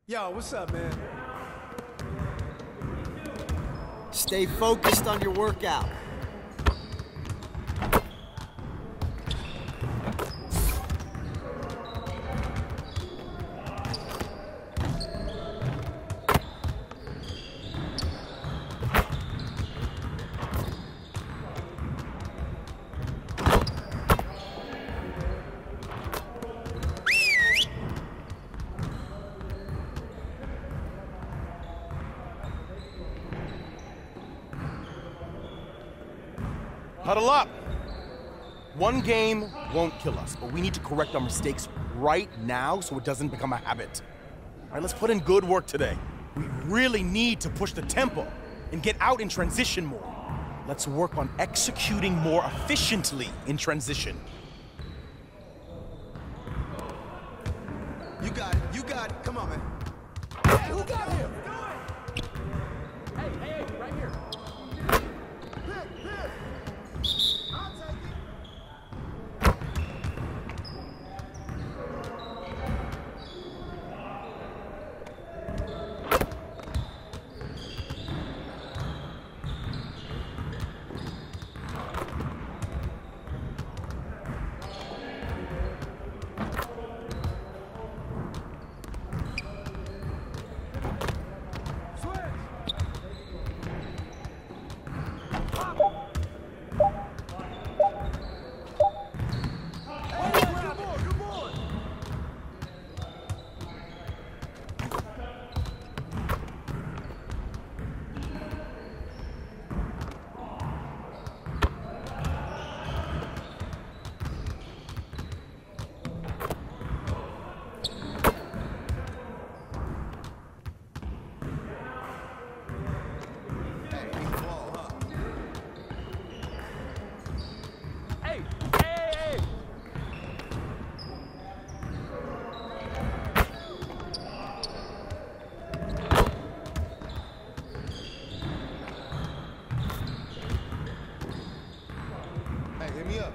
Yo, what's up, man? Stay focused on your workout. Huddle up. One game won't kill us, but we need to correct our mistakes right now so it doesn't become a habit. All right, let's put in good work today. We really need to push the tempo and get out in transition more. Let's work on executing more efficiently in transition. You got it. You got it. Come on, man. Who got him? Hey, right here. I'll take it. Hit me up.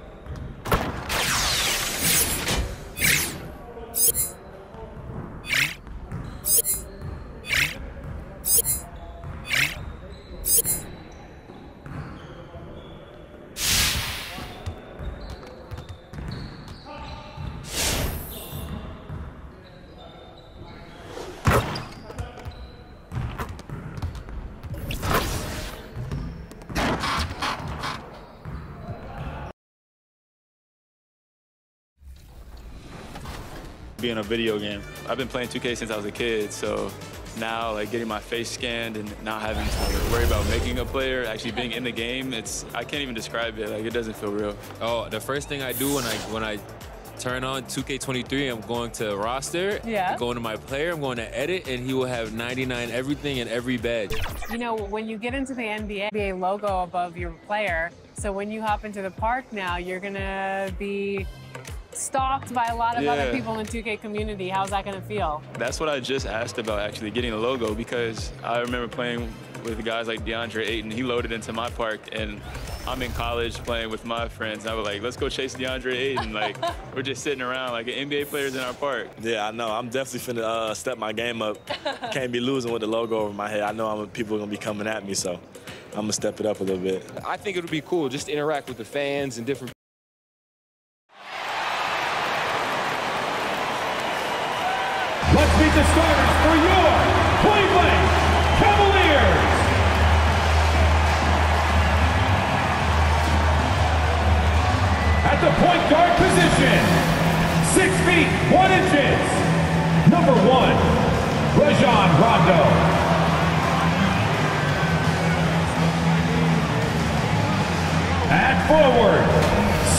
Being a video game. I've been playing 2K since I was a kid, so now like getting my face scanned and not having to worry about making a player, actually being in the game, I can't even describe it. Like, it doesn't feel real. Oh, the first thing I do when I turn on 2K23, I'm going to roster, I'm going to my player, I'm going to edit, and he will have 99 everything and every badge. You know, when you get into the NBA logo above your player, so when you hop into the park now, you're gonna be stalked by a lot of other people in the 2K community. How's that gonna feel? That's what I just asked about, actually, getting a logo, because I remember playing with guys like DeAndre Ayton. He loaded into my park, and I'm in college playing with my friends. And I was like, let's go chase DeAndre Ayton. Like, we're just sitting around like NBA players in our park. Yeah, I know. I'm definitely finna step my game up. Can't be losing with the logo over my head. I know people are gonna be coming at me, so I'm gonna step it up a little bit. I think it would be cool just to interact with the fans and different. Let's meet the starters for your Cleveland Cavaliers. At the point guard position, 6 feet 1 inches, number 1, Rajon Rondo. At forward,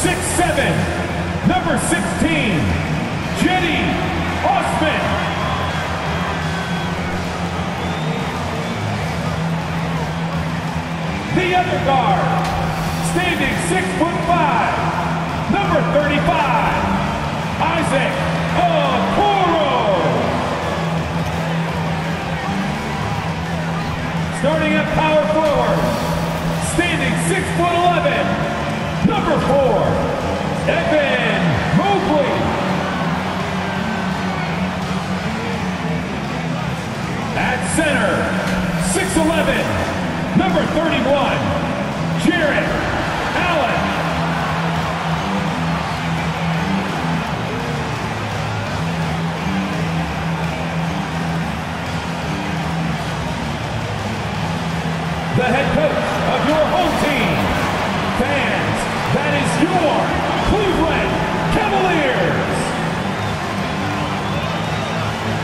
6'7", number 16, Jenny Osman. The other guard, standing 6'5", number 35, Isaac Okoro. Starting at power forward, standing 6'11", number 4, Evan Mobley. 11, number 31, Jared Allen. The head coach of your home team. Fans, that is your Cleveland Cavaliers.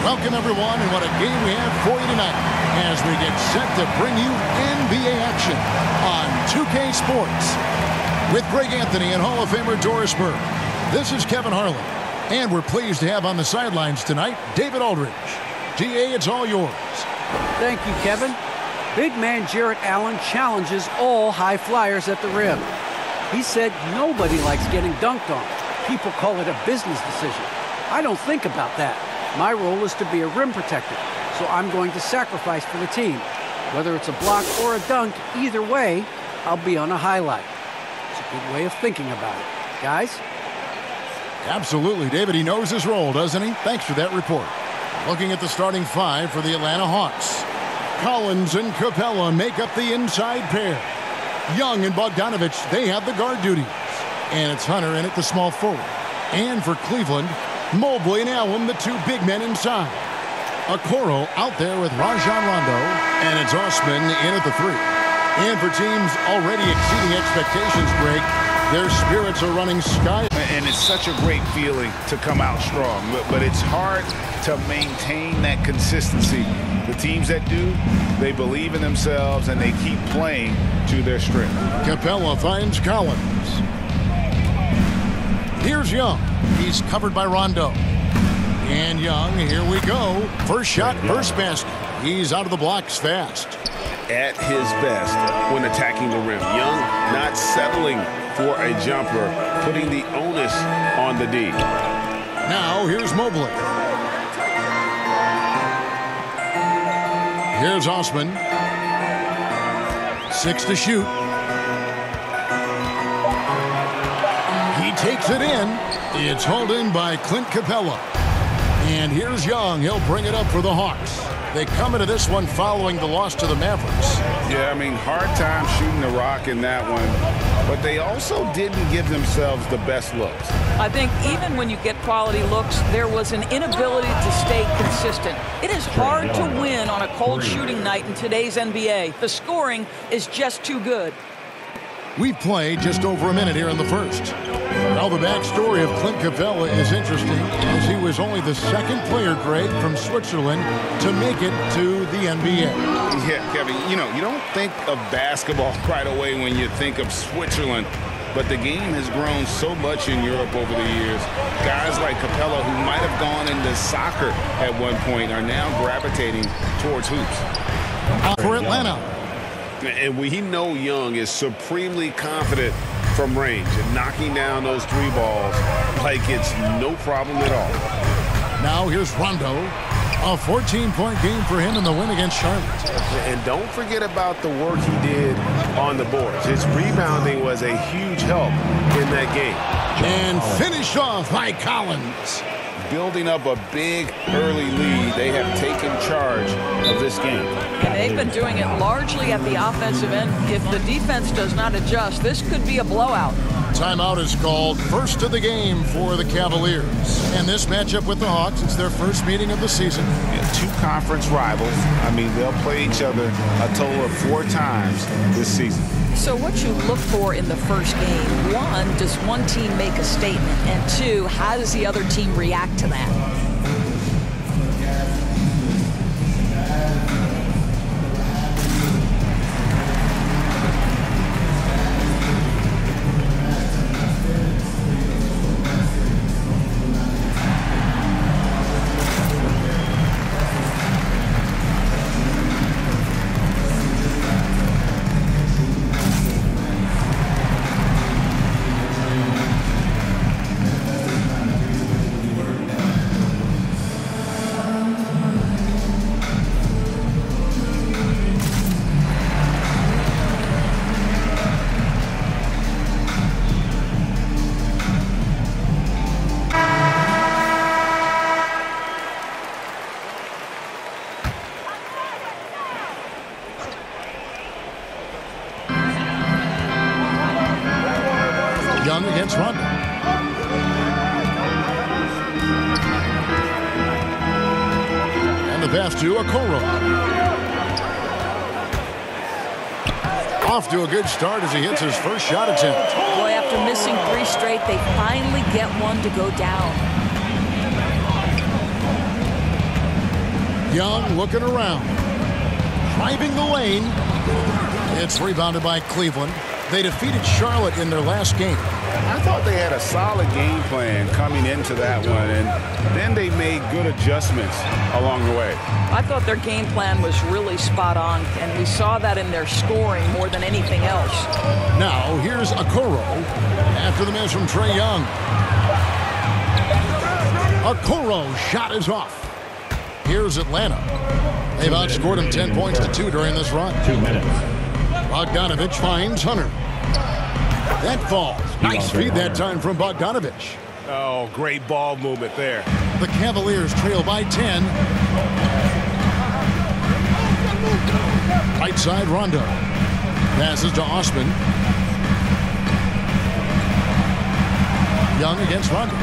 Welcome, everyone, and what a game we have for you tonight as we get set to bring you NBA action on 2K Sports. With Greg Anthony and Hall of Famer Doris Burke, this is Kevin Harlan, and we're pleased to have on the sidelines tonight David Aldridge. DA, it's all yours. Thank you, Kevin. Big man Jared Allen challenges all high flyers at the rim. He said nobody likes getting dunked on. People call it a business decision. I don't think about that. My role is to be a rim protector, so I'm going to sacrifice for the team. Whether it's a block or a dunk, either way, I'll be on a highlight. It's a good way of thinking about it. Guys? Absolutely, David. He knows his role, doesn't he? Thanks for that report. Looking at the starting five for the Atlanta Hawks. Collins and Capella make up the inside pair. Young and Bogdanovich, they have the guard duties. And it's Hunter in at the small forward. And for Cleveland, Mobley and Allen, the two big men inside. Okoro out there with Rajon Rondo. And it's Osman in at the three. And for teams already exceeding expectations, Greg, their spirits are running sky. And it's such a great feeling to come out strong. But it's hard to maintain that consistency. The teams that do, they believe in themselves and they keep playing to their strength. Capella finds Collins. Here's Young. He's covered by Rondo. And Young, here we go. First shot, first basket. He's out of the blocks fast. At his best when attacking the rim. Young not settling for a jumper, putting the onus on the D. Now here's Mobley. Here's Osman. 6 to shoot. He takes it in. It's hauled in by Clint Capella. And here's Young. He'll bring it up for the Hawks. They come into this one following the loss to the Mavericks. Yeah, I mean, hard time shooting the rock in that one. But they also didn't give themselves the best looks. I think even when you get quality looks, there was an inability to stay consistent. It is hard to win on a cold shooting night in today's NBA. The scoring is just too good. We've played just over a minute here in the first. Now the backstory of Clint Capella is interesting, as he was only the second player, Greg, from Switzerland to make it to the NBA. Yeah, Kevin, you know, you don't think of basketball right away when you think of Switzerland, but the game has grown so much in Europe over the years. Guys like Capella, who might have gone into soccer at one point, are now gravitating towards hoops. For Atlanta. And we know Young is supremely confident from range and knocking down those three balls like it's no problem at all. Now here's Rondo. A 14-point game for him in the win against Charlotte. And don't forget about the work he did on the boards. His rebounding was a huge help in that game. And finished off by Collins. Building up a big early lead, they have taken charge of this game. And they've been doing it largely at the offensive end. If the defense does not adjust, this could be a blowout. Timeout is called. First of the game for the Cavaliers. And this matchup with the Hawks, it's their first meeting of the season. Yeah, two conference rivals. I mean, they'll play each other a total of 4 times this season. So what you look for in the first game, 1, does one team make a statement? And 2, how does the other team react to that? against Rondo. And the pass to Okoro. Off to a good start as he hits his first shot attempt. Boy, after missing 3 straight, they finally get one to go down. Young looking around. Driving the lane. It's rebounded by Cleveland. They defeated Charlotte in their last game. I thought they had a solid game plan coming into that one, and then they made good adjustments along the way. I thought their game plan was really spot on, and we saw that in their scoring more than anything else. Now, here's Okoro after the miss from Trae Young. Okoro's shot is off. Here's Atlanta. They've outscored him 10 points to 2 during this run. 2 minutes. Bogdanovich finds Hunter. That falls. Nice feed that time from Bogdanovich. Oh, great ball movement there. The Cavaliers trail by 10. Right side, Rondo. Passes to Osman. Young against Rondo.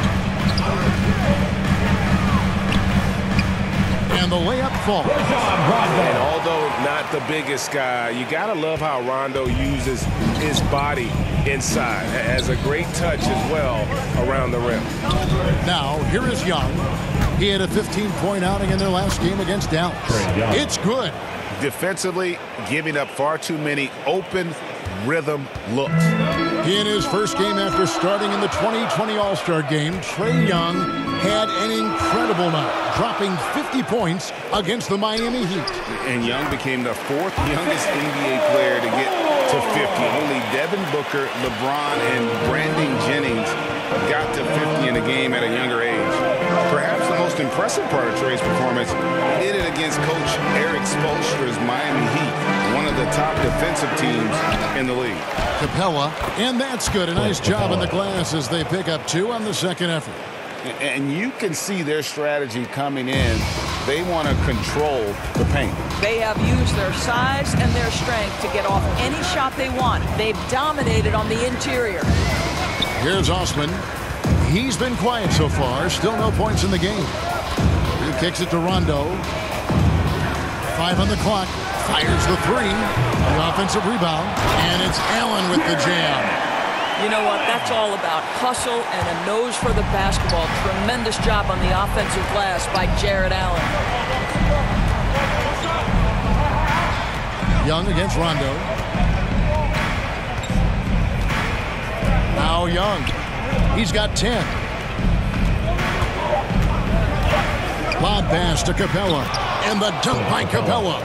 And the layup falls. And although not the biggest guy, you got to love how Rondo uses his body inside. Has a great touch as well around the rim. Now, here is Young. He had a 15-point outing in their last game against Dallas. It's good. Defensively, giving up far too many open rhythm looks. In his first game after starting in the 2020 All-Star game, Trae Young had an incredible night, dropping 50 points against the Miami Heat. And Young became the 4th youngest NBA player to get to 50. Only Devin Booker, LeBron, and Brandon Jennings got to 50 in a game at a younger age. Perhaps the most impressive part of Trae's performance, he did it against Coach Eric Spoelstra's Miami Heat, one of the top defensive teams in the league. Capella, and that's good. A nice job in the glass as they pick up 2 on the second effort. And you can see their strategy coming in. They want to control the paint. They have used their size and their strength to get off any shot they want. They've dominated on the interior. Here's Osman. He's been quiet so far. Still no points in the game. He kicks it to Rondo. 5 on the clock. Fires the 3. The offensive rebound. And it's Allen with the jam. You know what? That's all about hustle and a nose for the basketball. Tremendous job on the offensive glass by Jared Allen. Young against Rondo. Now Young. He's got 10. Lob pass to Capella. And the dunk by Capella.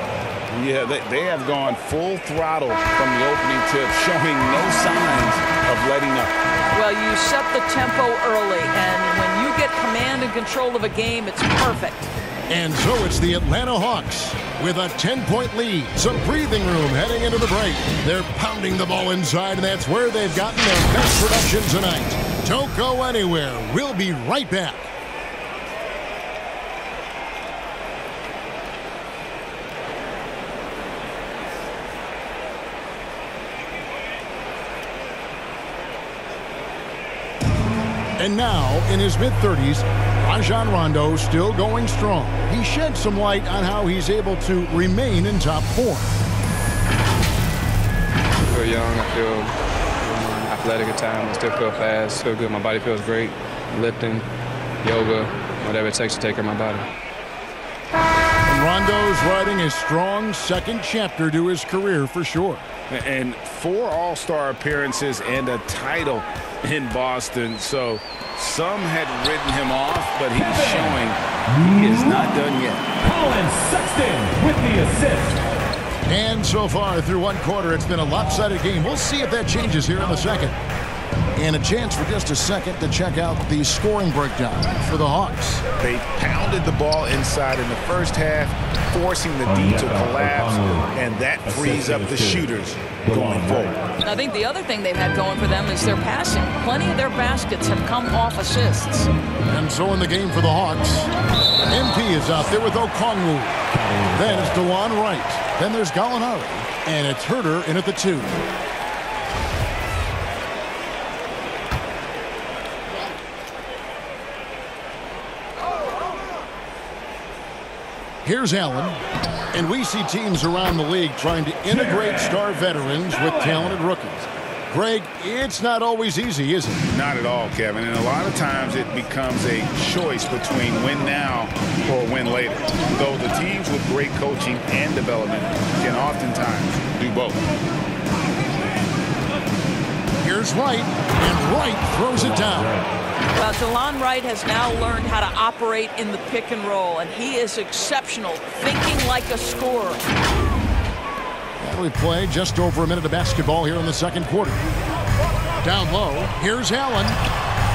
Yeah, they have gone full throttle from the opening tip, showing no signs of letting up. Well, you set the tempo early, and when you get command and control of a game, it's perfect. And so it's the Atlanta Hawks with a 10-point lead. Some breathing room heading into the break. They're pounding the ball inside, and that's where they've gotten their best production tonight. Don't go anywhere. We'll be right back. And now, in his mid-30s, Rajon Rondo still going strong. He shed some light on how he's able to remain in top form. I feel young. I feel athletic at times. I still feel fast. Feel good. My body feels great. Lifting, yoga, whatever it takes to take care of my body. And Rondo's writing a strong second chapter to his career for sure. And 4 All-Star appearances and a title in Boston. So some had written him off, but he's showing he is not done yet. Colin Sexton with the assist. And so far through one quarter, it's been a lopsided game. We'll see if that changes here in the second. And a chance for just a second to check out the scoring breakdown for the Hawks. They pounded the ball inside in the first half, forcing the D to collapse, and that frees up the shooters going forward. I think the other thing they've had going for them is their passing. Plenty of their baskets have come off assists. And so in the game for the Hawks, MP is out there with Okongwu. Then it's DeLon Wright. Then there's Gallinari. And it's Herter in at the 2. Here's Allen. And we see teams around the league trying to integrate star veterans with talented rookies. Greg, it's not always easy, is it? Not at all, Kevin. And a lot of times it becomes a choice between win now or win later. Though the teams with great coaching and development can oftentimes do both. Here's Wright, and Wright throws it down. Well, DeLon Wright has now learned how to operate in the pick and roll, and he is exceptional, thinking like a scorer. We play just over a minute of basketball here in the second quarter. Down low, here's Allen.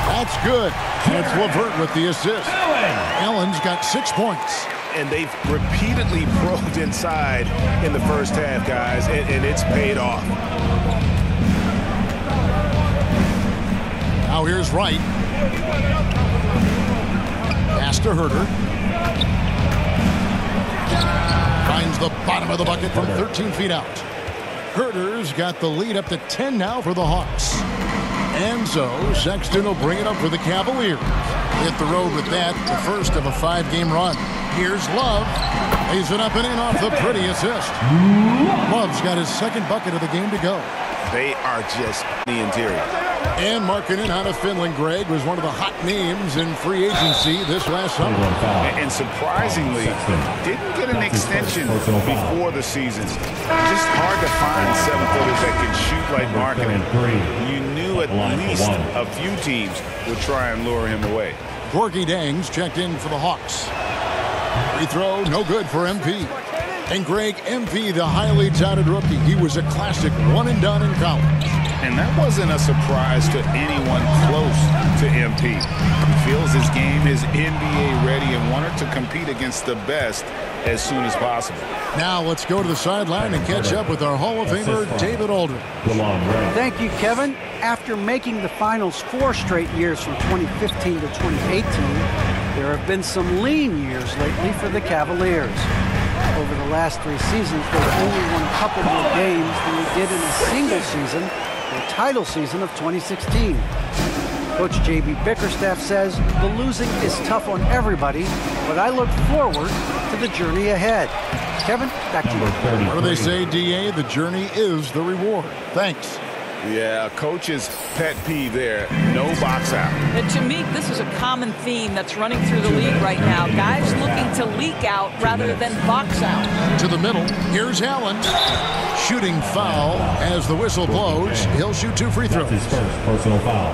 That's good. It's LeVert with the assist. Allen's got 6 points. And they've repeatedly probed inside in the first half, guys, and it's paid off. Now here's Wright. Pass to Herter. Finds the bottom of the bucket from 13 feet out. Herter's got the lead up to 10 now for the Hawks. And so Sexton will bring it up for the Cavaliers. Hit the road with that, the first of a 5-game run. Here's Love. Lays it up and in off the pretty assist. Love's got his second bucket of the game to go. They are just the interior. And Markkanen out of Finland, Greg, was one of the hot names in free agency this last summer. And surprisingly, didn't get an extension before the season. Just hard to find 7-footers that can shoot like Markkanen. You knew at least a few teams would try and lure him away. Gorgie Dangs checked in for the Hawks. Free throw, no good for MP. And Greg, MP, the highly touted rookie, he was a classic one-and-done in college. And that wasn't a surprise to anyone close to MP. He feels his game is NBA ready and wanted to compete against the best as soon as possible. Now let's go to the sideline and catch up with our Hall of Famer, David Aldridge. Thank you, Kevin. After making the finals 4 straight years from 2015 to 2018, there have been some lean years lately for the Cavaliers. Over the last 3 seasons, they've only won a couple more games than they did in a single season, the title season of 2016. Coach J.B. Bickerstaff says the losing is tough on everybody, but I look forward to the journey ahead. Kevin, back to you. What do they say, D.A.? The journey is the reward. Thanks. Yeah, coach's pet peeve there, no box out. And to me, this is a common theme that's running through the league right now. Guys looking to leak out rather than box out. To the middle, here's Allen. Shooting foul as the whistle blows. He'll shoot 2 free throws. Personal foul.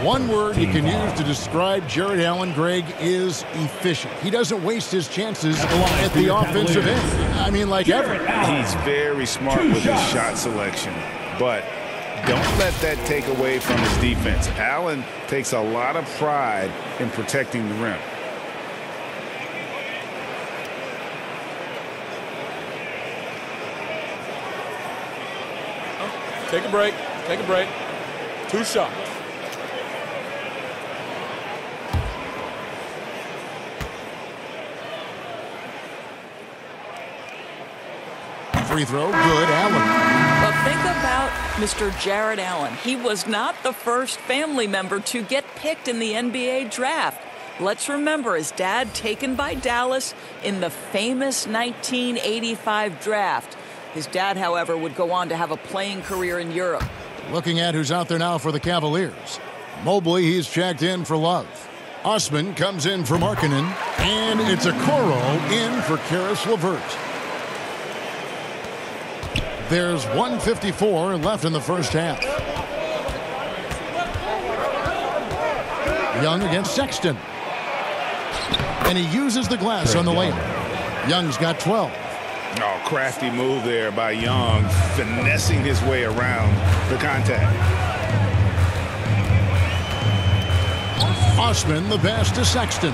One word you can use to describe Jared Allen, Greg, is efficient. He doesn't waste his chances at the offensive end. I mean, like ever. He's very smart with his shot selection, but don't let that take away from his defense. Allen takes a lot of pride in protecting the rim. Take a break. Take a break. 2 shots. Free throw, good, Allen. But think about Mr. Jared Allen. He was not the first family member to get picked in the NBA draft. Let's remember his dad taken by Dallas in the famous 1985 draft. His dad, however, would go on to have a playing career in Europe. Looking at who's out there now for the Cavaliers. Mobley, he's checked in for Love. Osman comes in for Markkanen. And it's a Okoro in for Karis LeVert. There's 1:54 left in the first half. Young against Sexton. And he uses the glass on the layup. Young's got 12. Oh, crafty move there by Young, finessing his way around the contact. Osman the pass to Sexton.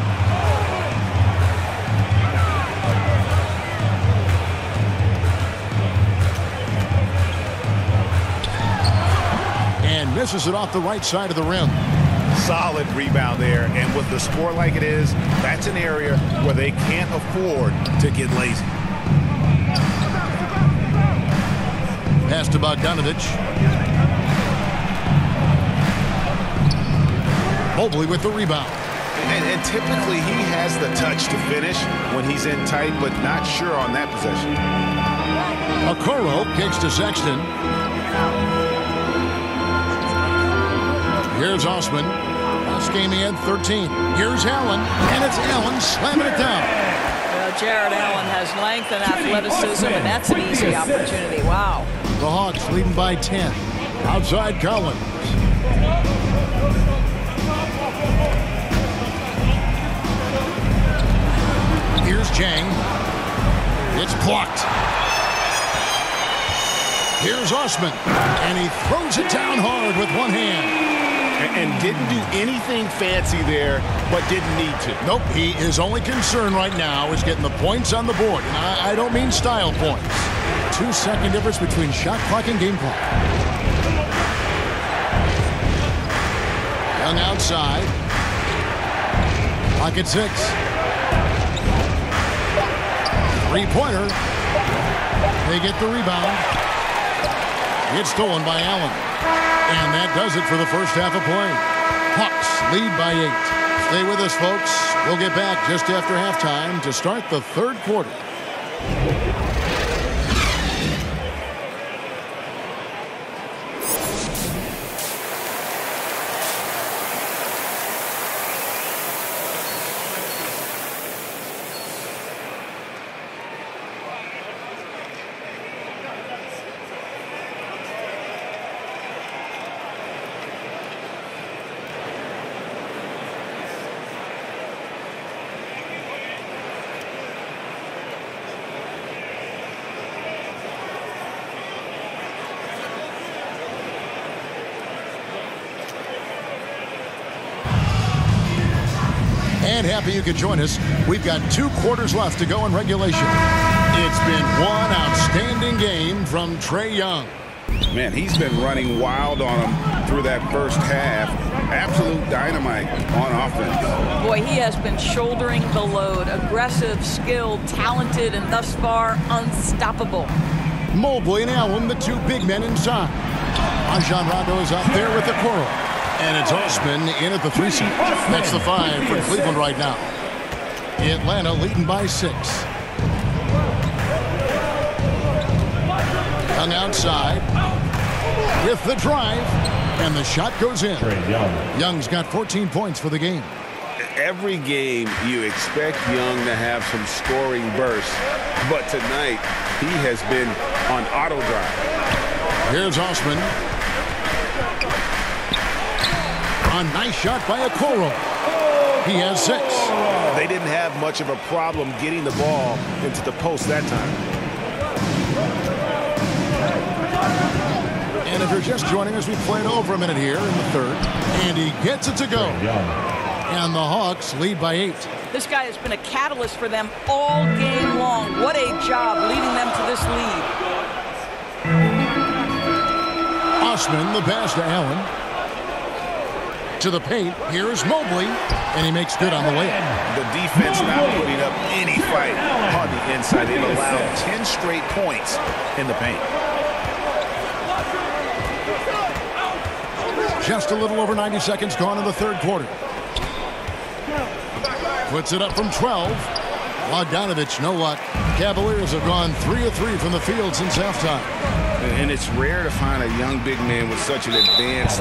And misses it off the right side of the rim. Solid rebound there, and with the score like it is, that's an area where they can't afford to get lazy. Pass to Bogdanovich. Mobley with the rebound. And typically he has the touch to finish when he's in tight, but not sure on that possession. Okoro kicks to Sexton. Here's Osman. Last game he had 13. Here's Allen, and it's Allen slamming it down. Well, Jared Allen has length and athleticism, and that's an easy opportunity. Wow. The Hawks leading by 10. Outside Collins. Here's Jang. It's blocked. Here's Osman, and he throws it down hard with one hand. And didn't do anything fancy there, but didn't need to. Nope, his only concern right now is getting the points on the board. And I don't mean style points. 2-second difference between shot clock and game clock. Young outside. Clock at 6. Three-pointer. They get the rebound. It's stolen by Allen. And that does it for the first half of play. Hawks lead by 8. Stay with us, folks. We'll get back just after halftime to start the third quarter. And happy you could join us. We've got 2 quarters left to go in regulation. It's been one outstanding game from Trae Young. Man, he's been running wild on him through that first half. Absolute dynamite on offense. Boy, he has been shouldering the load. Aggressive, skilled, talented, and thus far unstoppable. Mobley and Allen, the 2 big men inside. Rajon Rondo is out there with the Okoro. And it's Osman in at the 3 seat. That's the 5 for Cleveland right now. Atlanta leading by 6. Young outside with the drive, and the shot goes in. Young's got 14 points for the game. Every game you expect Young to have some scoring bursts, but tonight he has been on auto drive. Here's Osman. A nice shot by Okoro. He has 6. They didn't have much of a problem getting the ball into the post that time. And if you're just joining us, we played over a minute here in the third. And he gets it to go. And the Hawks lead by 8. This guy has been a catalyst for them all game long. What a job leading them to this lead. Osman, the pass to Allen. To the paint, here's Mobley, and he makes good on the layup. The defense not putting up any fight on the inside. They've allowed 10 straight points in the paint. Just a little over 90 seconds gone in the third quarter. Puts it up from 12. Bogdanovich, no luck. Cavaliers have gone 3 of 3 from the field since halftime. And it's rare to find a young big man with such an advanced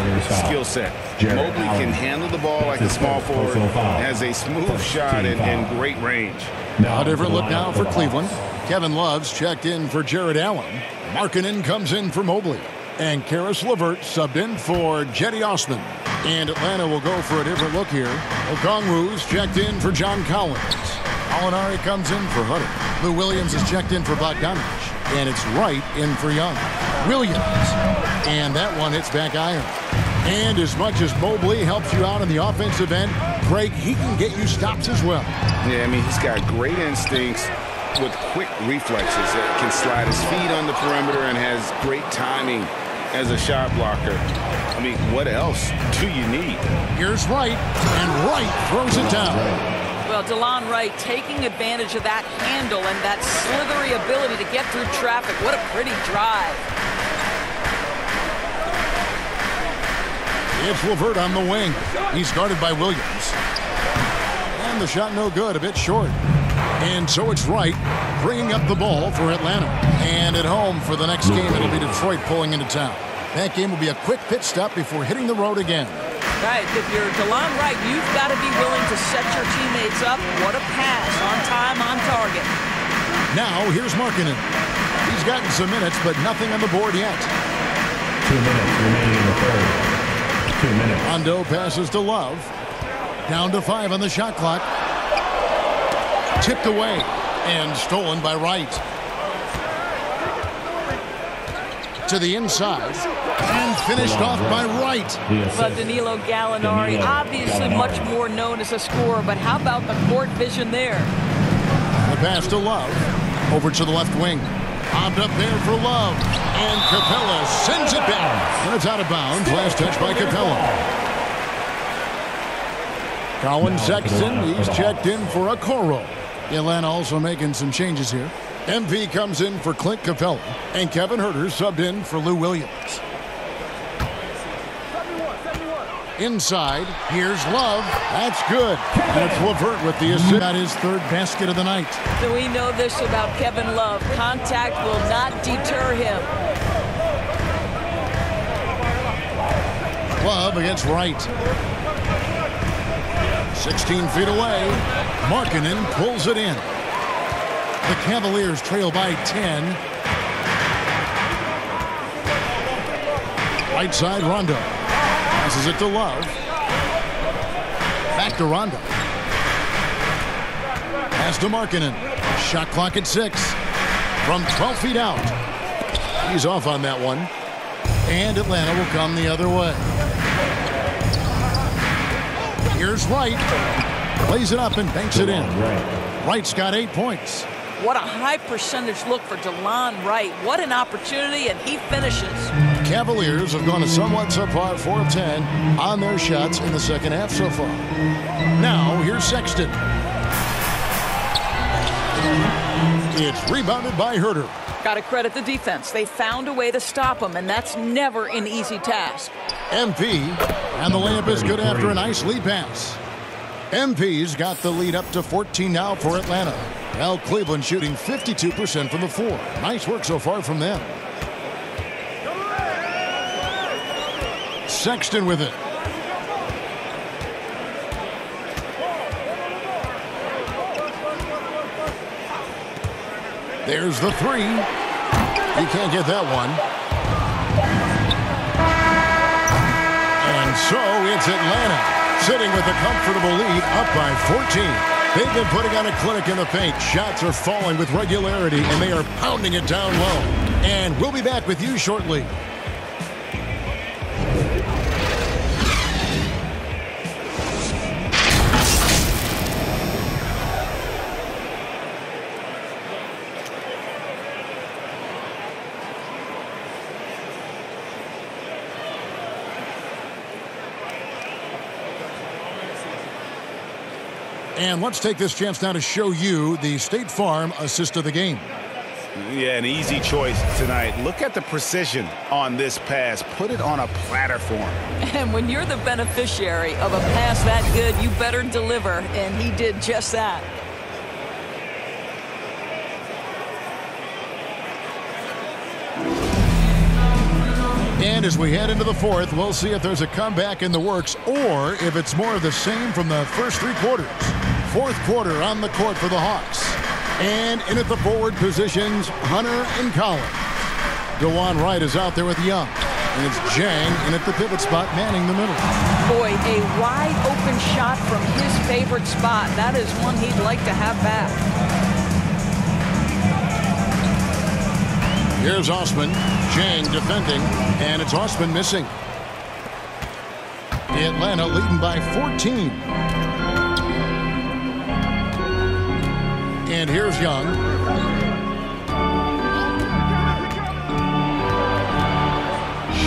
skill set. Mobley can handle the ball like a small forward, has a smooth shot and great range. A different look now for Cleveland. Kevin Love's checked in for Jared Allen. Markkanen comes in for Mobley. And Karis LeVert subbed in for Jetty Osman. And Atlanta will go for a different look here. Okongwu's checked in for John Collins. Alinari comes in for Hutter. Lou Williams is checked in for Bogdanovich. And it's Wright in for Young. Williams. And that one hits back iron. And as much as Mobley helps you out in the offensive end, Craig, he can get you stops as well. Yeah, I mean, he's got great instincts with quick reflexes. Can slide his feet on the perimeter and has great timing as a shot blocker. I mean, what else do you need? Here's Wright, and Wright throws it down. Well, DeLon Wright taking advantage of that handle and that slithery ability to get through traffic. What a pretty drive. It's LeVert on the wing. He's guarded by Williams. And the shot no good, a bit short. And so it's Wright bringing up the ball for Atlanta. And at home for the next game, it'll be Detroit pulling into town. That game will be a quick pit stop before hitting the road again. Right, if you're DeLon Wright, you've got to be willing to set your teammates up. What a pass, on time, on target. Now, here's Markkanen. He's gotten some minutes, but nothing on the board yet. 2 minutes remaining in the third. 2 minutes. Rondo passes to Love. Down to 5 on the shot clock. Tipped away and stolen by Wright. To the inside and finished off by Wright. Well, Danilo Gallinari, obviously much more known as a scorer, but how about the court vision there? The pass to Love. Over to the left wing. Bobbed up there for Love. And Capella sends it down. And it's out of bounds. Last touch by Capella. Colin Sexton, he's checked in for a Coro. Atlanta also making some changes here. MP comes in for Clint Capella, and Kevin Huerter subbed in for Lou Williams. Inside, here's Love. That's good. And it's LeVert with the assist. Got his third basket of the night. So we know this about Kevin Love. Contact will not deter him. Love against Wright. 16 feet away. Markkanen pulls it in. The Cavaliers trail by 10. Right side, Rondo. Passes it to Love. Back to Rondo. Pass to Markkanen. Shot clock at 6. From 12 feet out. He's off on that one. And Atlanta will come the other way. Here's Wright. Plays it up and banks it in. Wright's got 8 points. What a high percentage look for DeLon Wright. What an opportunity, and he finishes. Cavaliers have gone a somewhat subpar 4 of 10 on their shots in the second half so far. Now, here's Sexton. It's rebounded by Huerter. Got to credit the defense. They found a way to stop him, and that's never an easy task. MP, and the layup is good after a nice lead pass. MP's got the lead up to 14 now for Atlanta. Well, Cleveland shooting 52% from the floor. Nice work so far from them. Sexton with it. There's the 3. He can't get that one. And so it's Atlanta sitting with a comfortable lead up by 14. They've been putting on a clinic in the paint. Shots are falling with regularity, and they are pounding it down low. And we'll be back with you shortly. And let's take this chance now to show you the State Farm assist of the game. Yeah, an easy choice tonight. Look at the precision on this pass. Put it on a platter for him. And when you're the beneficiary of a pass that good, you better deliver, and he did just that. And as we head into the fourth, we'll see if there's a comeback in the works or if it's more of the same from the first 3 quarters. Fourth quarter on the court for the Hawks. And in at the forward positions, Hunter and Collins. DeJuan Wright is out there with Young. And it's Jang in at the pivot spot, manning the middle. Boy, a wide open shot from his favorite spot. That is one he'd like to have back. Here's Osman. Jang defending, and it's Osman missing. Atlanta leading by 14. And here's Young.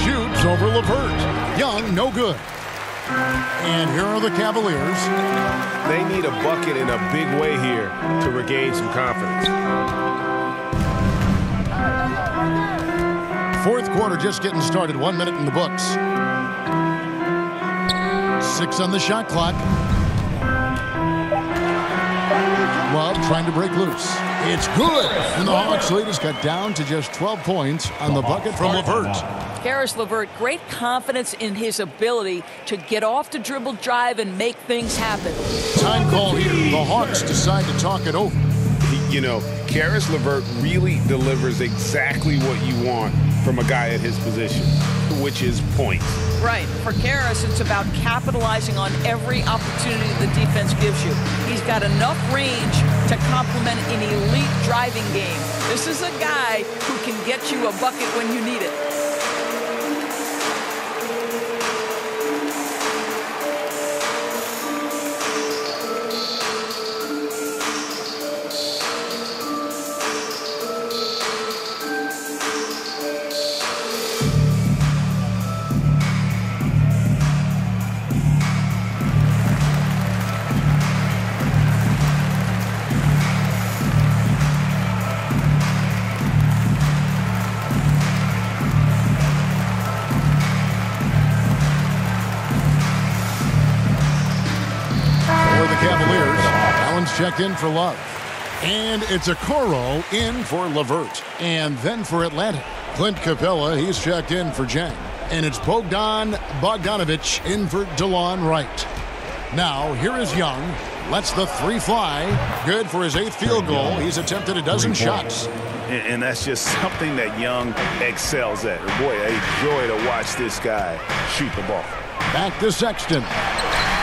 Shoots over LeVert. Young, no good. And here are the Cavaliers. They need a bucket in a big way here to regain some confidence. Fourth quarter just getting started. 1 minute in the books. 6 on the shot clock. Love trying to break loose. It's good. And the Hawks lead is cut down to just 12 points on the bucket from LeVert. Caris LeVert, great confidence in his ability to get off the dribble drive and make things happen. Time call here. The Hawks decide to talk it over. You know, Caris LeVert really delivers exactly what you want from a guy at his position, which is points. Right. For Caris, it's about capitalizing on every opportunity the defense gives you. He's got enough range to complement an elite driving game. This is a guy who can get you a bucket when you need it. Cavalirs. Allen's checked in for Love. And it's Okoro in for LeVert. And then for Atlanta, Clint Capella, he's checked in for Jang. And it's Bogdan Bogdanovic in for DeLon Wright. Now, here is Young. Lets the three fly. Good for his 8th field goal. He's attempted a dozen shots. And that's just something that Young excels at. Boy, a joy to watch this guy shoot the ball. Back to Sexton.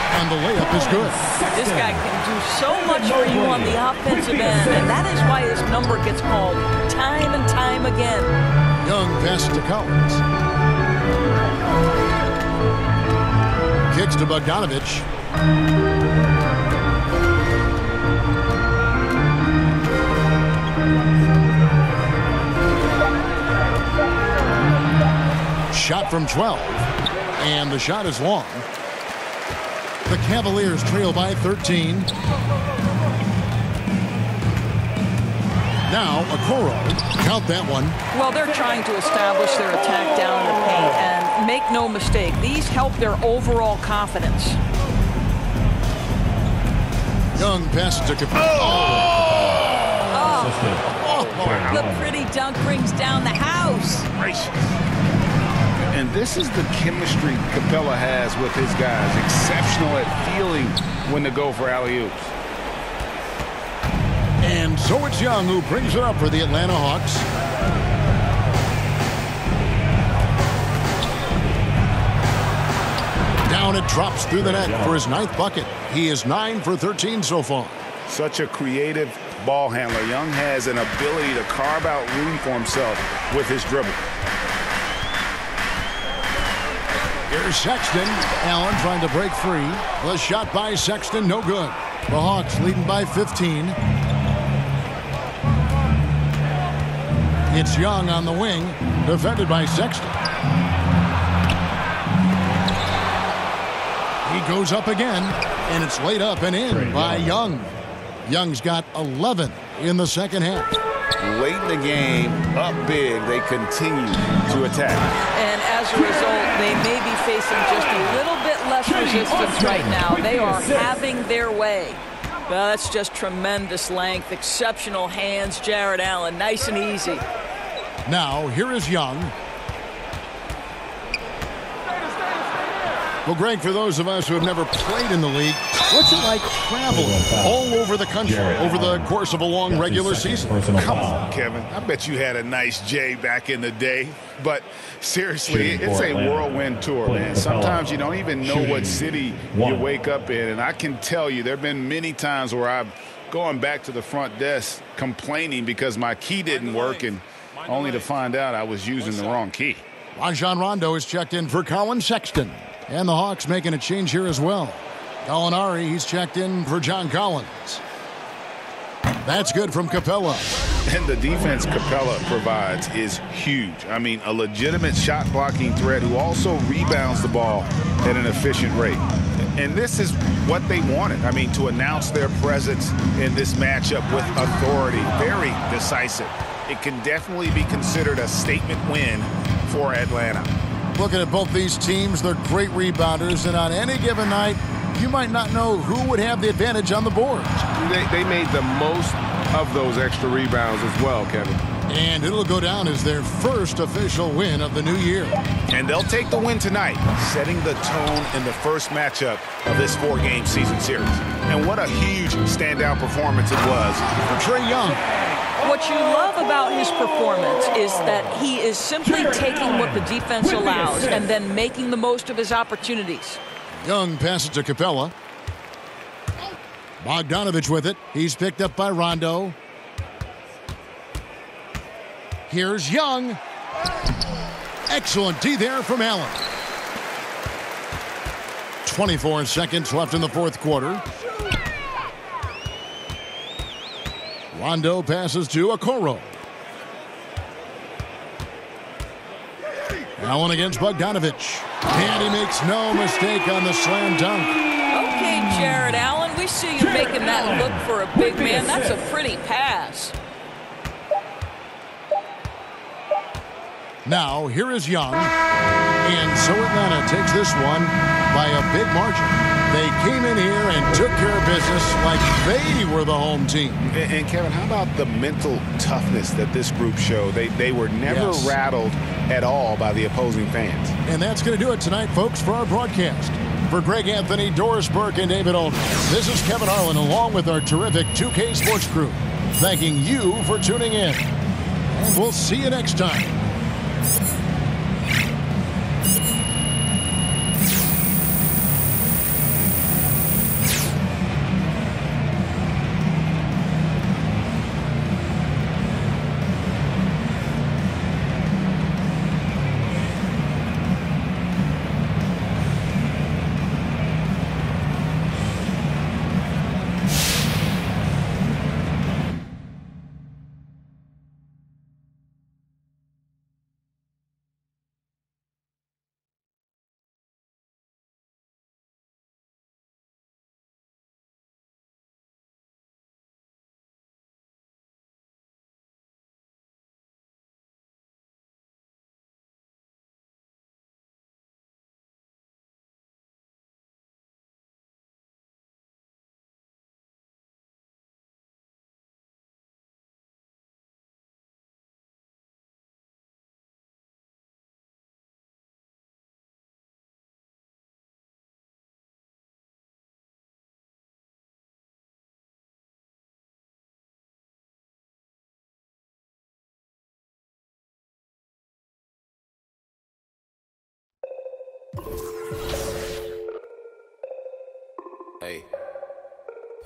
And the layup is good. This guy can do so much for you on the offensive end, and that is why his number gets called time and time again. Young passes to Collins. Kicks to Bogdanovic. Shot from 12. And the shot is long. The Cavaliers trail by 13. Now, Okoro. Count that one. Well, they're trying to establish their attack down in the paint. And make no mistake, these help their overall confidence. Young passes to Capella. Oh, the pretty dunk brings down the house. Gracious. And this is the chemistry Capella has with his guys. Exceptional at feeling when to go for alley-oops. And so it's Young who brings it up for the Atlanta Hawks. Down it drops through the net for his 9th bucket. He is 9 for 13 so far. Such a creative ball handler. Young has an ability to carve out room for himself with his dribble. Here's Sexton. Allen trying to break free. The shot by Sexton, no good. The Hawks leading by 15. It's Young on the wing, defended by Sexton. He goes up again, and it's laid up and in by Young. Young's got 11 in the second half. Late in the game, up big, they continue to attack. And as a result, they may be facing just a little bit less resistance right now. They are having their way. Well, that's just tremendous length, exceptional hands. Jared Allen, nice and easy. Now, here is Young. Well, Greg, for those of us who have never played in the league, what's it like traveling all over the country over the course of a long regular season? Come on, Kevin. I bet you had a nice J back in the day. But seriously, it's a whirlwind tour, man. Sometimes you don't even know what city you wake up in. And I can tell you there have been many times where I'm going back to the front desk complaining because my key didn't work, and only to find out I was using the wrong key. Rajon Rondo is checked in for Colin Sexton. And the Hawks making a change here as well. Gallinari, he's checked in for John Collins. That's good from Capella. And the defense Capella provides is huge. I mean, a legitimate shot blocking threat who also rebounds the ball at an efficient rate. And this is what they wanted. I mean, to announce their presence in this matchup with authority. Very decisive. It can definitely be considered a statement win for Atlanta. Looking at both these teams, they're great rebounders, and on any given night, you might not know who would have the advantage on the boards. They made the most of those extra rebounds as well, Kevin. And it'll go down as their first official win of the new year. And they'll take the win tonight, setting the tone in the first matchup of this 4-game season series. And what a huge standout performance it was for Trae Young. What you love about his performance is that he is simply taking what the defense allows and then making the most of his opportunities. Young passes to Capella. Bogdanovich with it. He's picked up by Rondo. Here's Young. Excellent D there from Allen. 24 seconds left in the fourth quarter. Rondo passes to Okoro. Allen against Bogdanovich. And he makes no mistake on the slam dunk. Okay, Jared Allen, we see you making that look for a big man. That's a pretty pass. Now, here is Young. And so Atlanta takes this one by a big margin. They came in here and took care of business like they were the home team. And Kevin, how about the mental toughness that this group showed? They were never rattled at all by the opposing fans. And that's going to do it tonight, folks, for our broadcast. For Greg Anthony, Doris Burke, and David Aldridge, this is Kevin Harlan along with our terrific 2K Sports crew, thanking you for tuning in. And we'll see you next time.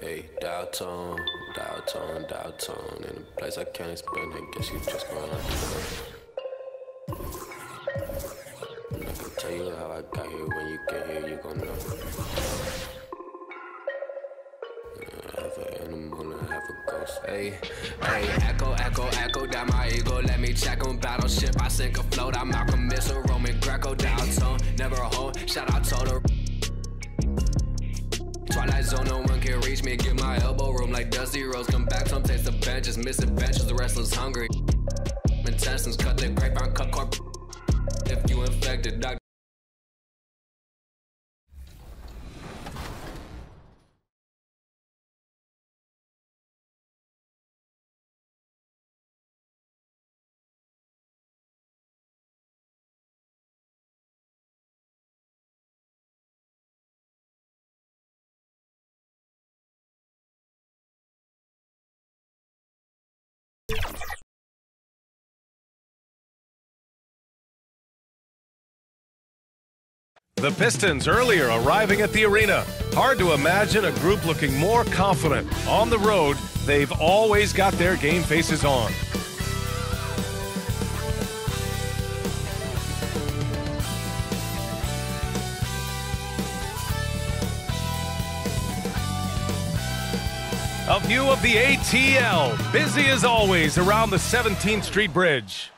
Hey, dial tone, in a place I can't explain, I guess you just gonna and I can tell you how I got here, when you get here, you gon' know. Half an animal and half a ghost. Hey, echo down my ego, let me check on battleship, I sink a float, I'm Malcolm Missile, Roman Greco, dial tone, never a hole, shout out Total. Twilight zone, no one can reach me. Get my elbow room like Dusty Rose. Come back, some taste the benches, misadventures. The wrestlers hungry. Intestines cut the grapevine, cut corp. If you infected, doctor. The Pistons earlier arriving at the arena. Hard to imagine a group looking more confident. On the road, they've always got their game faces on. A view of the ATL, busy as always around the 17th Street Bridge.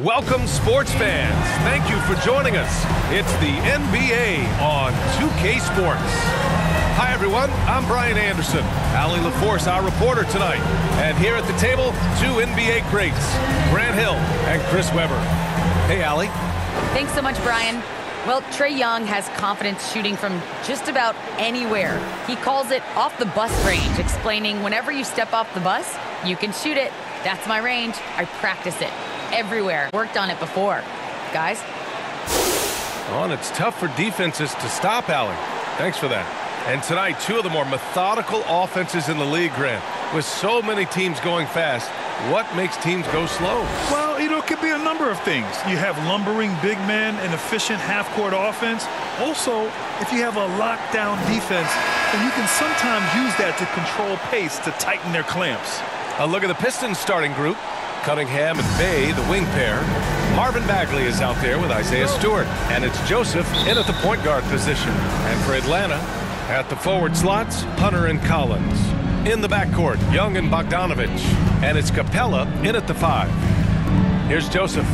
Welcome, sports fans. Thank you for joining us. It's the NBA on 2K Sports. Hi, everyone. I'm Brian Anderson. Allie LaForce, our reporter tonight. And here at the table, two NBA greats, Grant Hill and Chris Webber. Hey, Allie. Thanks so much, Brian. Well, Trae Young has confidence shooting from just about anywhere. He calls it off the bus range, explaining whenever you step off the bus, you can shoot it. That's my range. I practice it everywhere. Worked on it before. Guys? Oh, and it's tough for defenses to stop Allie. Thanks for that. And tonight, two of the more methodical offenses in the league, Grant. With so many teams going fast, what makes teams go slow? Well, it could be a number of things. You have lumbering big men and efficient half-court offense. Also, if you have a lockdown defense, then you can sometimes use that to control pace to tighten their clamps. A look at the Pistons starting group. Cunningham and Bay, the wing pair. Marvin Bagley is out there with Isaiah Stewart. And it's Joseph in at the point guard position. And for Atlanta, at the forward slots, Hunter and Collins. In the backcourt, Young and Bogdanovich. And it's Capella in at the 5. Here's Joseph.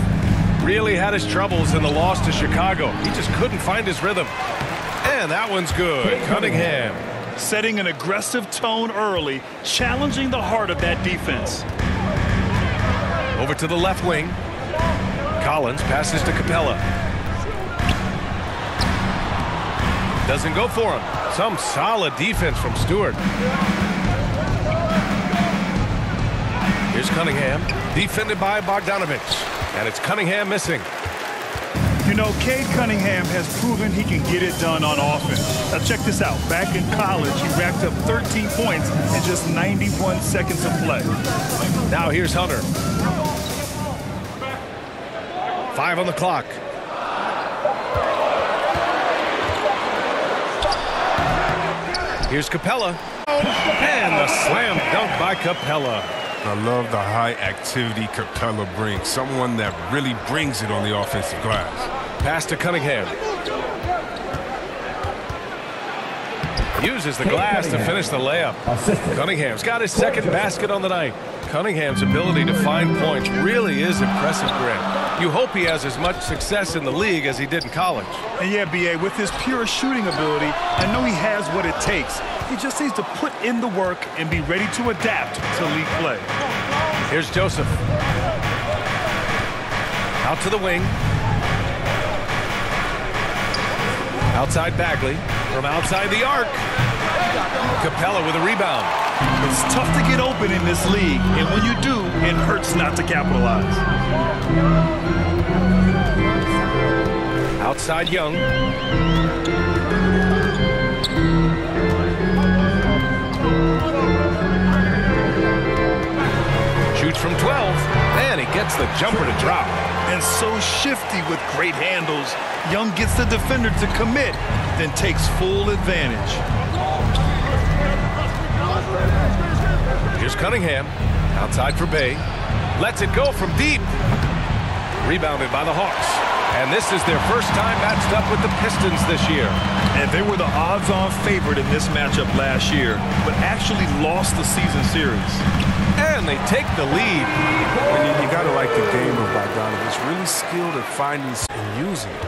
Really had his troubles in the loss to Chicago. He just couldn't find his rhythm. And that one's good. Cunningham. Setting an aggressive tone early, challenging the heart of that defense. Over to the left wing. Collins passes to Capella. Doesn't go for him. Some solid defense from Stewart. Here's Cunningham, defended by Bogdanovich. And it's Cunningham missing. You know, Cade Cunningham has proven he can get it done on offense. Now check this out. Back in college, he racked up 13 points in just 91 seconds of play. Now here's Hunter. 5 on the clock. Here's Capella. And the slam dunk by Capella. I love the high activity Capella brings. Someone that really brings it on the offensive glass. Pass to Cunningham. Uses the glass to finish the layup. Cunningham's got his second basket on the night. Cunningham's ability to find points really is impressive, Grant. You hope he has as much success in the league as he did in college. And yeah, B.A., with his pure shooting ability, I know he has what it takes. He just needs to put in the work and be ready to adapt to league play. Here's Joseph. Out to the wing. Outside Bagley. From outside the arc. Capella with a rebound. It's tough to get open in this league, and when you do, it hurts not to capitalize. Outside Young. Shoots from 12, and he gets the jumper to drop. And so shifty with great handles. Young gets the defender to commit, then takes full advantage. Here's Cunningham, outside for Bay. Lets it go from deep. Rebounded by the Hawks. And this is their first time matched up with the Pistons this year. And they were the odds-on favorite in this matchup last year, but actually lost the season series. And they take the lead. You got to like the game of Bogdanovich. Really skilled at finding and using it.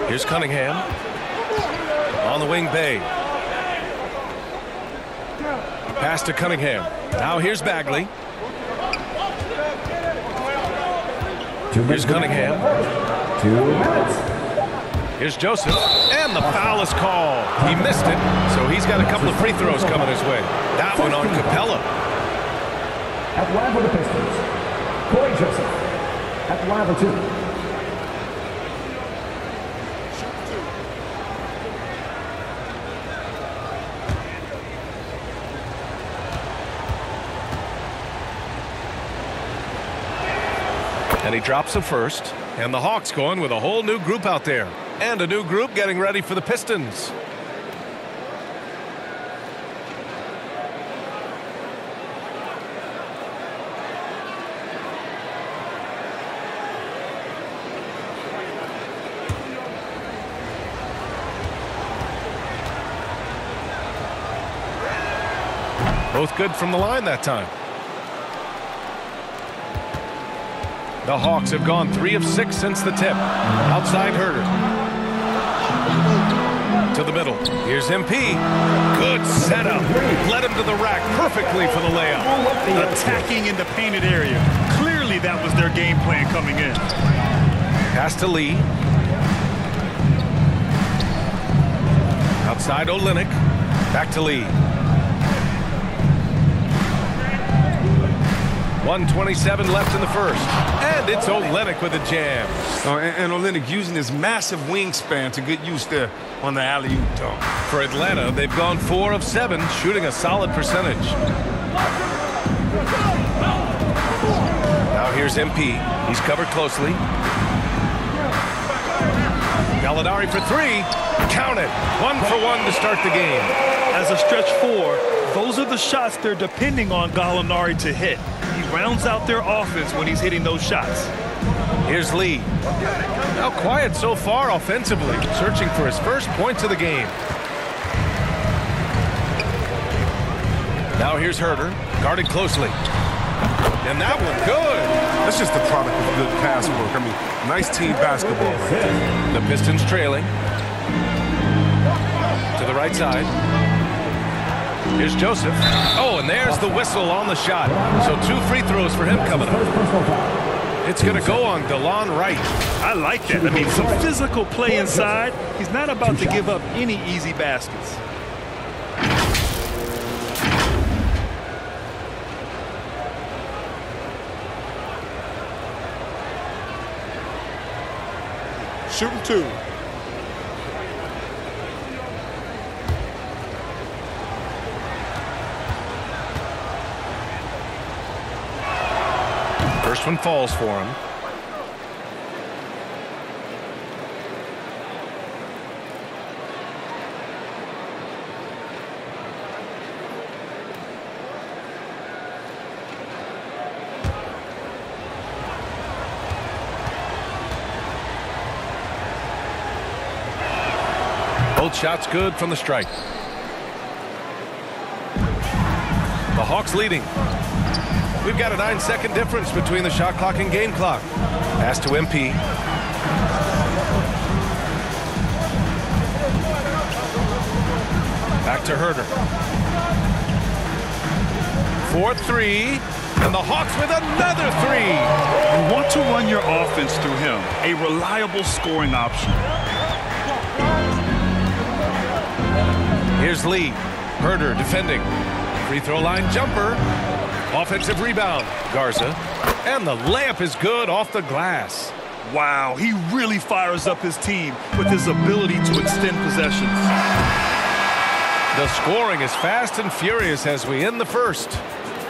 Here's Cunningham. On the wing, Bay. Pass to Cunningham. Now here's Bagley. Here's Cunningham. 2 minutes. Here's Joseph. And the foul is called. He missed it, so he's got a couple of free throws coming his way. That one on Capella. At line for the Pistons, Corey Joseph. At line for 2. And he drops the first. And the Hawks going with a whole new group out there. And a new group getting ready for the Pistons. Both good from the line that time. The Hawks have gone 3 of 6 since the tip. Outside Herter. To the middle. Here's MP. Good setup. Led him to the rack perfectly for the layup. Attacking in the painted area. Clearly Clearly, that was their game plan coming in. Pass to Lee. Outside Olynyk. Back to Lee. 1:27 left in the first. And it's Olynyk with a jam. And Olynyk using his massive wingspan to get used there on the alley-oop dunk. For Atlanta, they've gone 4 of 7, shooting a solid percentage. Now here's MP. He's covered closely. Gallinari for 3. Count it. 1 for 1 to start the game. As a stretch 4, those are the shots they're depending on Gallinari to hit. He rounds out their offense when he's hitting those shots. Here's Lee. Now quiet so far offensively, searching for his first points of the game. Now here's Herter, guarded closely. And that one good. That's just the product of good pass work. I mean, nice team basketball right there. The Pistons trailing. To the right side. Here's Joseph. Oh, and there's the whistle on the shot. So 2 free throws for him coming up. It's going to go on DeLon Wright. I like that. I mean, some physical play inside. He's not about to give up any easy baskets. Shooting 2. First one falls for him. Both shots good from the strike. The Hawks leading. We've got a 9-second difference between the shot clock and game clock. Pass to MP. Back to Herter. 4-3. And the Hawks with another 3. You want to run your offense through him. A reliable scoring option. Here's Lee. Herter defending. Free throw line jumper. Offensive rebound. Garza. And the layup is good off the glass. Wow, he really fires up his team with his ability to extend possessions. The scoring is fast and furious as we end the first.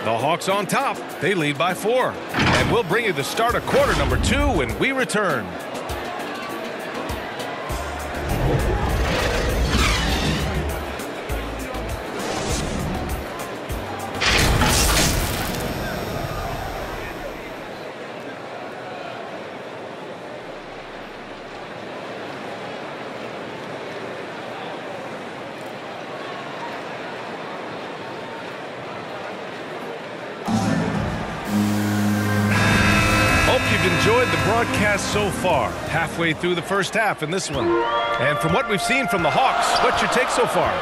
The Hawks on top. They lead by 4. And we'll bring you the start of quarter number 2 when we return. Enjoyed the broadcast so far, halfway through the first half in this one. And from what we've seen from the Hawks, what's your take so far?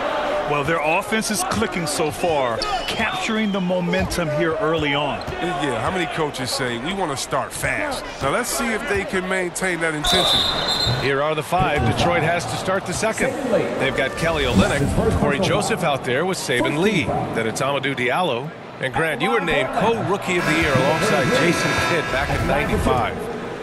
Well, their offense is clicking so far, capturing the momentum here early on. Yeah, how many coaches say we want to start fast? Now let's see if they can maintain that intensity. Here are the 5. Detroit has to start the second. They've got Kelly Olynyk, Corey Joseph out there with Saban Lee. Then it's Amadou Diallo. And Grant, you were named co-rookie of the year alongside Jason Kidd back in '95.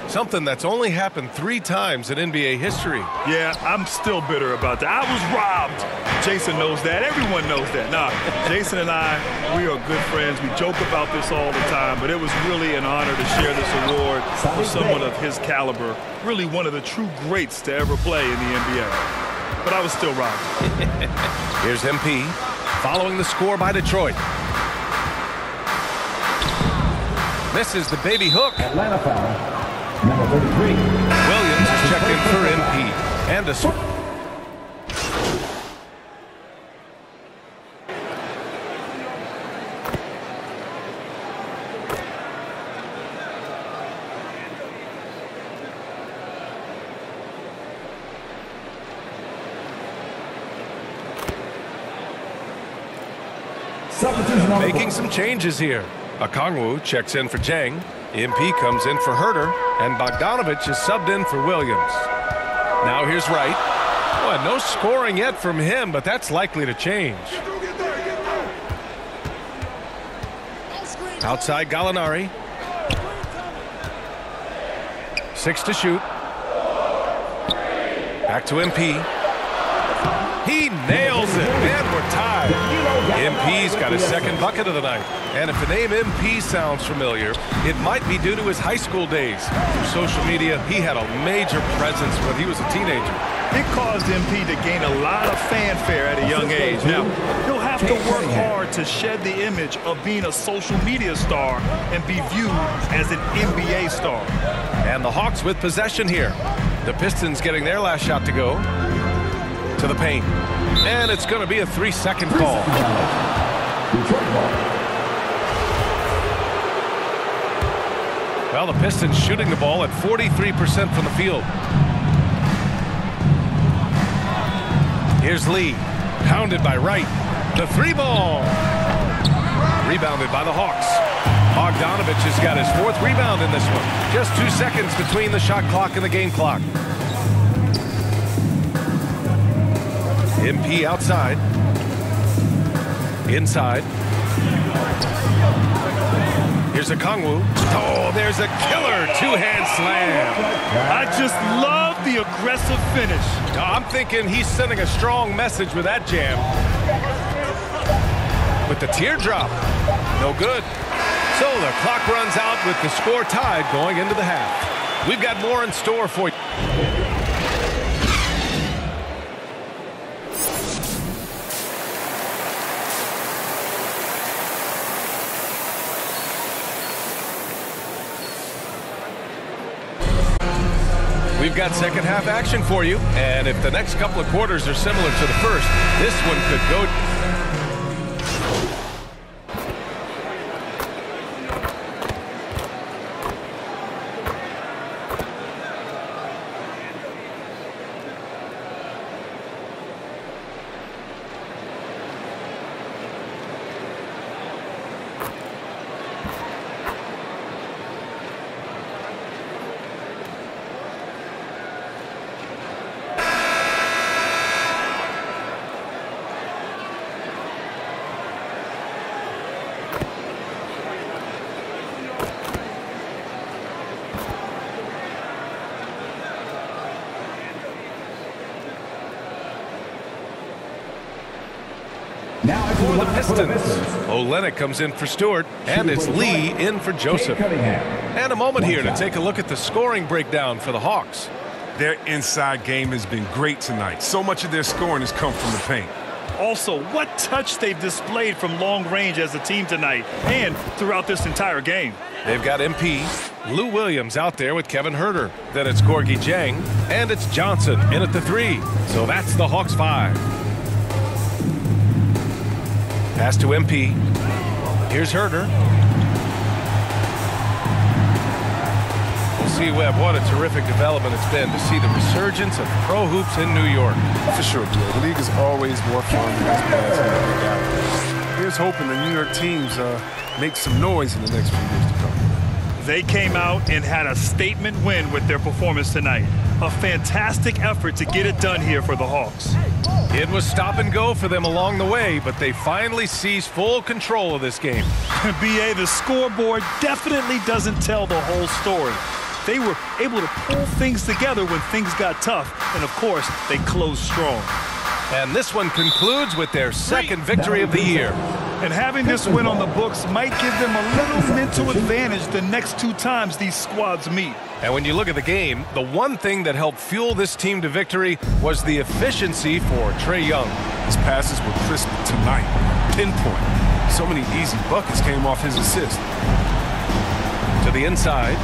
Something that's only happened 3 times in NBA history. Yeah, I'm still bitter about that. I was robbed. Jason knows that. Everyone knows that. Nah, Jason and I, we are good friends. We joke about this all the time, but it was really an honor to share this award with someone of his caliber. Really one of the true greats to ever play in the NBA. But I was still robbed. Here's MP following the score by Detroit. Misses the baby hook. Atlanta foul. Number 33. Williams is checked in for MP. And a making some changes here. Okongwu checks in for Jang. MP comes in for Herter, and Bogdanovich is subbed in for Williams. Now here's Wright. Well, no scoring yet from him, but that's likely to change. Outside Gallinari. 6 to shoot. Back to MP. He nails it. Man, we're tied. MP's got his second bucket of the night. And if the name MP sounds familiar, it might be due to his high school days. Through social media, he had a major presence when he was a teenager. It caused MP to gain a lot of fanfare at a young age. Now, he'll have to work hard to shed the image of being a social media star and be viewed as an NBA star. And the Hawks with possession here. The Pistons getting their last shot to go. To the paint. And it's going to be a 3-second call. Well, the Pistons shooting the ball at 43% from the field. Here's Lee. Pounded by Wright. The 3-ball. Rebounded by the Hawks. Bogdanovich has got his 4th rebound in this one. Just 2 seconds between the shot clock and the game clock. MP outside. Inside. Here's Okongwu. Oh, there's a killer 2-hand slam. I just love the aggressive finish. I'm thinking he's sending a strong message with that jam. With the teardrop. No good. So the clock runs out with the score tied going into the half. We've got more in store for you. We've got second half action for you, and if the next couple of quarters are similar to the first, this one could go. For the Pistons, Olenek comes in for Stewart, and it's Lee in for Joseph. And a moment here to take a look at the scoring breakdown for the Hawks. Their inside game has been great tonight. So much of their scoring has come from the paint. Also, what touch they've displayed from long range as a team tonight and throughout this entire game. They've got MP, Lou Williams out there with Kevin Herter. Then it's Gorgie Jang, and it's Johnson in at the 3. So that's the Hawks 5. Pass to MP. Here's Herter. We'll see, Webb, what a terrific development it's been to see the resurgence of pro hoops in New York. For sure, Joe. The league is always more fun than it's been. Here's hoping the New York teams make some noise in the next few years to come. They came out and had a statement win with their performance tonight. A fantastic effort to get it done here for the Hawks. It was stop and go for them along the way, but they finally seized full control of this game. BA, the scoreboard definitely doesn't tell the whole story. They were able to pull things together when things got tough, and of course, they closed strong. And this one concludes with their second victory of the year. And having this win on the books might give them a little mental advantage the next 2 times these squads meet. And when you look at the game, the one thing that helped fuel this team to victory was the efficiency for Trae Young. His passes were crisp tonight. Pinpoint. So many easy buckets came off his assist. To the inside.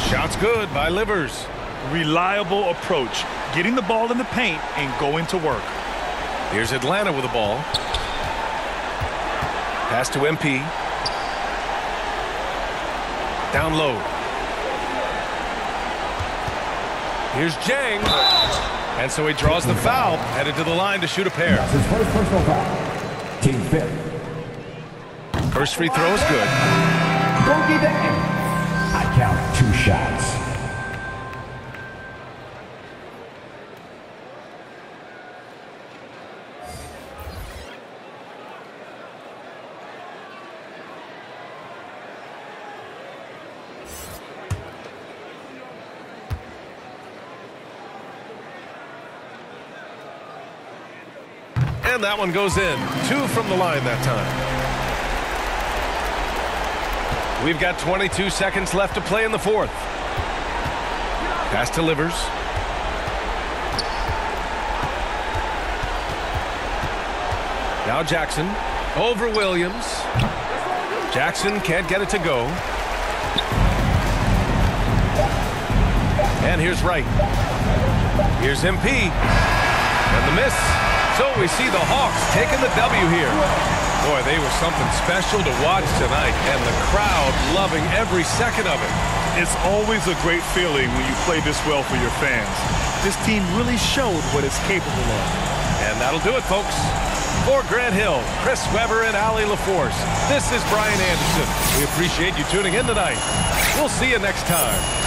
Shot's good by Livers. Reliable approach. Getting the ball in the paint and going to work. Here's Atlanta with the ball. Pass to MP. Down low. Here's Jang. And so he draws the foul, headed to the line to shoot a pair. That's his first personal foul. Team 5th. First free throw is good. Bogey the eighth. I count 2 shots. And that one goes in. 2 from the line that time. We've got 22 seconds left to play in the fourth. Pass delivers. Now Jackson over Williams. Jackson can't get it to go. And here's Wright. Here's MP. And the miss. So we see the Hawks taking the W here. Boy, they were something special to watch tonight, and the crowd loving every second of it. It's always a great feeling when you play this well for your fans. This team really showed what it's capable of. And that'll do it, folks. For Grant Hill, Chris Webber, and Allie LaForce, this is Brian Anderson. We appreciate you tuning in tonight. We'll see you next time.